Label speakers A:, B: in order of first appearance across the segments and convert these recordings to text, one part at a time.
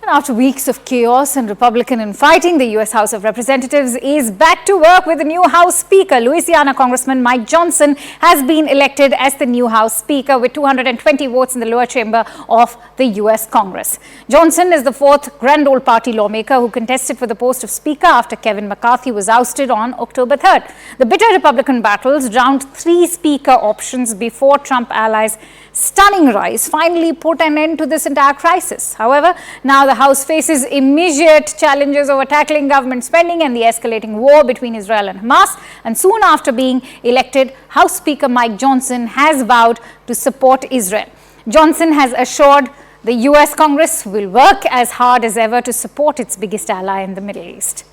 A: And after weeks of chaos and Republican infighting, the U.S. House of Representatives is back to work with the new House Speaker. Louisiana Congressman Mike Johnson has been elected as the new House Speaker with 220 votes in the lower chamber of the U.S. Congress. Johnson is the fourth Grand Old Party lawmaker who contested for the post of Speaker after Kevin McCarthy was ousted on October 3rd. The bitter Republican battles round three Speaker options before Trump allies' stunning rise finally put an end to this entire crisis. However, now the House faces immediate challenges over tackling government spending and the escalating war between Israel and Hamas. And soon after being elected, House Speaker Mike Johnson has vowed to support Israel. Johnson has assured the U.S. Congress will work as hard as ever to support its biggest ally in the Middle East.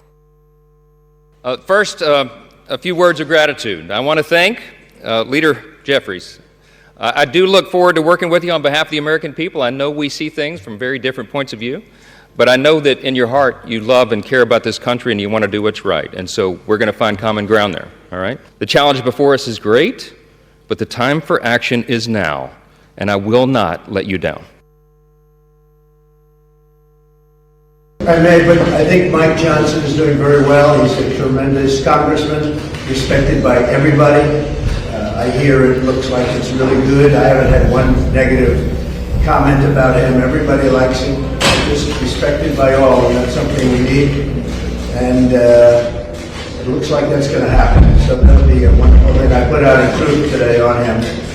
B: First, a few words of gratitude. I want to thank Leader Jeffries. I do look forward to working with you on behalf of the American people. I know we see things from very different points of view, but I know that in your heart you love and care about this country and you want to do what's right. And so we're going to find common ground there, all right? The challenge before us is great, but the time for action is now, and I will not let you down.
C: I think Mike Johnson is doing very well. He's a tremendous congressman, respected by everybody. I hear it looks like it's really good. I haven't had one negative comment about him. Everybody likes him. Just respected by all, and that's something we need. And it looks like that's going to happen. So that'll be a wonderful thing. I put out a troop today on him.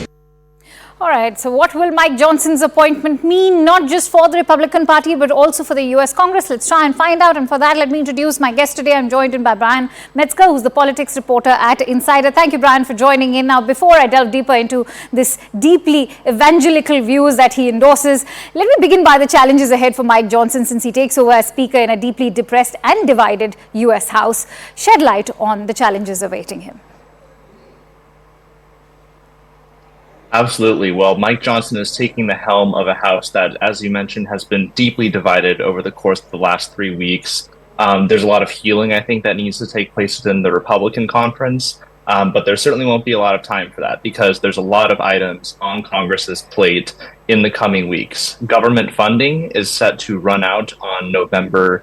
A: All right, so what will Mike Johnson's appointment mean, not just for the Republican Party, but also for the U.S. Congress? Let's try and find out. And for that, let me introduce my guest today. I'm joined in by Brian Metzger, who's the politics reporter at Insider. Thank you, Brian, for joining in. Now, before I delve deeper into this deeply evangelical views that he endorses, let me begin by the challenges ahead for Mike Johnson since he takes over as Speaker in a deeply depressed and divided U.S. House. Shed light on the challenges awaiting him.
D: Absolutely. Well, Mike Johnson is taking the helm of a House that, as you mentioned, has been deeply divided over the course of the last 3 weeks. There's a lot of healing, I think, that needs to take place within the Republican conference, but there certainly won't be a lot of time for that because there's a lot of items on Congress's plate in the coming weeks. Government funding is set to run out on November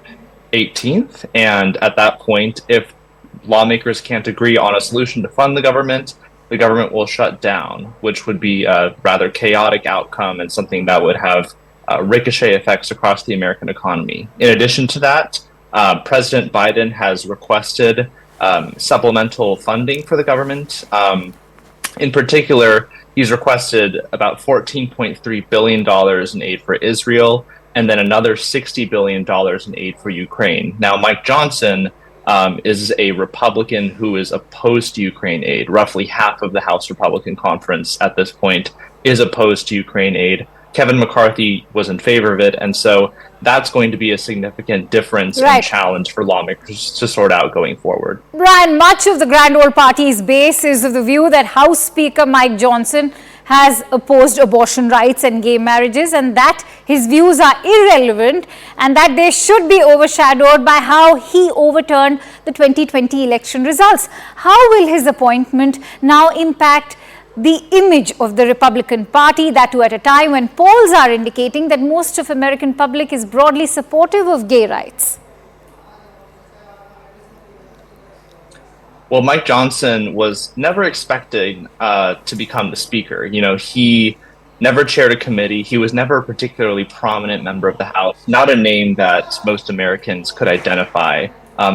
D: 18th, and at that point, if lawmakers can't agree on a solution to fund the government will shut down, which would be a rather chaotic outcome and something that would have ricochet effects across the American economy. In addition to that, President Biden has requested supplemental funding for the government. In particular, he's requested about $14.3 billion in aid for Israel and then another $60 billion in aid for Ukraine. Now, Mike Johnson is a Republican who is opposed to Ukraine aid. Roughly half of the House Republican Conference at this point is opposed to Ukraine aid. Kevin McCarthy was in favor of it, and so that's going to be a significant difference and challenge for lawmakers to sort out going forward.
A: Brian, much of the Grand Old Party's base is of the view that House Speaker Mike Johnson has opposed abortion rights and gay marriages, and that his views are irrelevant and that they should be overshadowed by how he overturned the 2020 election results. How will his appointment now impact the image of the Republican Party, that too at a time when polls are indicating that most of American public is broadly supportive of gay rights?
D: Well, Mike Johnson was never expected to become the Speaker. You know, he never chaired a committee. He was never a particularly prominent member of the House, not a name that most Americans could identify,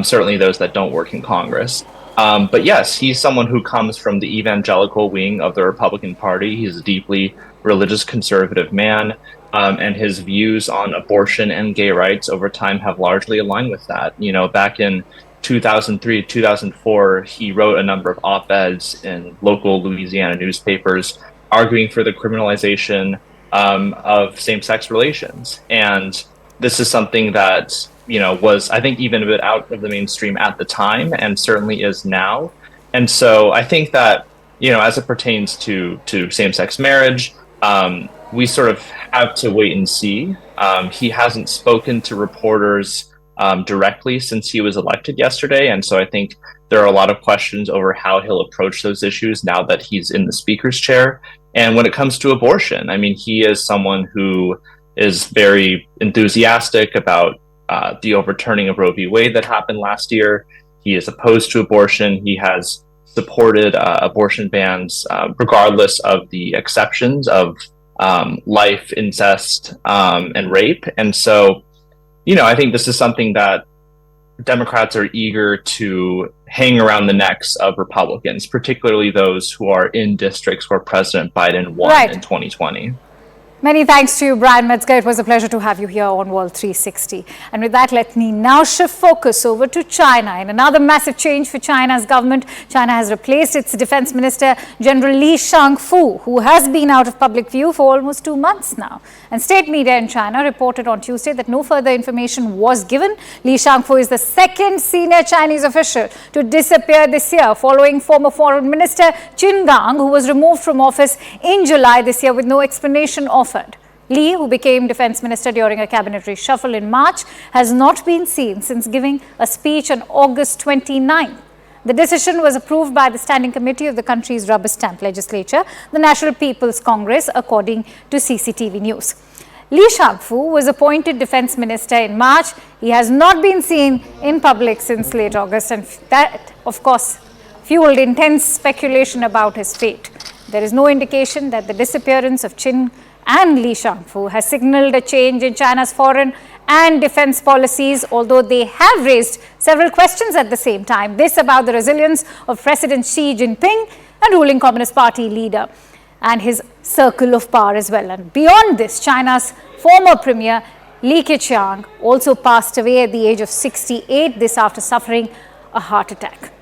D: certainly those that don't work in Congress. But yes, he's someone who comes from the evangelical wing of the Republican Party. He's a deeply religious conservative man, and his views on abortion and gay rights over time have largely aligned with that. You know, back in 2003, 2004, he wrote a number of op-eds in local Louisiana newspapers arguing for the criminalization of same-sex relations. And this is something that, you know, was, I think, even a bit out of the mainstream at the time and certainly is now. And so I think that, you know, as it pertains to same-sex marriage, we sort of have to wait and see. He hasn't spoken to reporters directly since he was elected yesterday. And so I think there are a lot of questions over how he'll approach those issues now that he's in the Speaker's chair. And when it comes to abortion, I mean, he is someone who is very enthusiastic about the overturning of Roe v. Wade that happened last year. He is opposed to abortion. He has supported abortion bans, regardless of the exceptions of life, incest, and rape. And so, I think this is something that Democrats are eager to hang around the necks of Republicans, particularly those who are in districts where President Biden won in 2020.
A: Many thanks to you, Brian Metzger. It was a pleasure to have you here on World 360. And with that, let me now shift focus over to China. In another massive change for China's government, China has replaced its Defense Minister, General Li Shangfu, who has been out of public view for almost 2 months now. And state media in China reported on Tuesday that no further information was given. Li Shangfu is the second senior Chinese official to disappear this year, following former Foreign Minister Qin Gang, who was removed from office in July this year with no explanation offered. Li, who became defense minister during a cabinet reshuffle in March, has not been seen since giving a speech on August 29. The decision was approved by the Standing Committee of the country's rubber stamp legislature, the National People's Congress, according to CCTV News. Li Shangfu was appointed defense minister in March. He has not been seen in public since late August, and that, of course, fueled intense speculation about his fate. There is no indication that the disappearance of Qin and Li Shangfu has signaled a change in China's foreign and defense policies, although they have raised several questions at the same time. This about the resilience of President Xi Jinping and ruling Communist Party leader and his circle of power as well. And beyond this, China's former premier Li Keqiang also passed away at the age of 68, this after suffering a heart attack.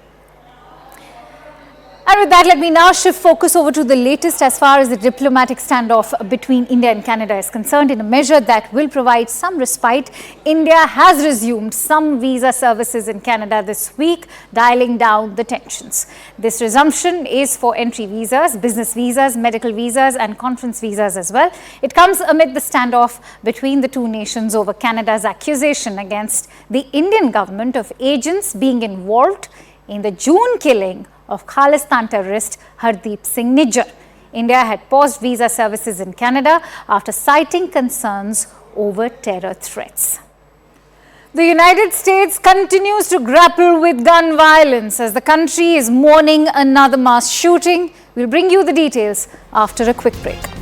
A: And with that, let me now shift focus over to the latest as far as the diplomatic standoff between India and Canada is concerned. In a measure that will provide some respite, India has resumed some visa services in Canada this week, dialing down the tensions. This resumption is for entry visas, business visas, medical visas and conference visas as well. It comes amid the standoff between the two nations over Canada's accusation against the Indian government of agents being involved in the June killing of Khalistan terrorist Hardeep Singh Nijjar. India had paused visa services in Canada after citing concerns over terror threats. The United States continues to grapple with gun violence as the country is mourning another mass shooting. We'll bring you the details after a quick break.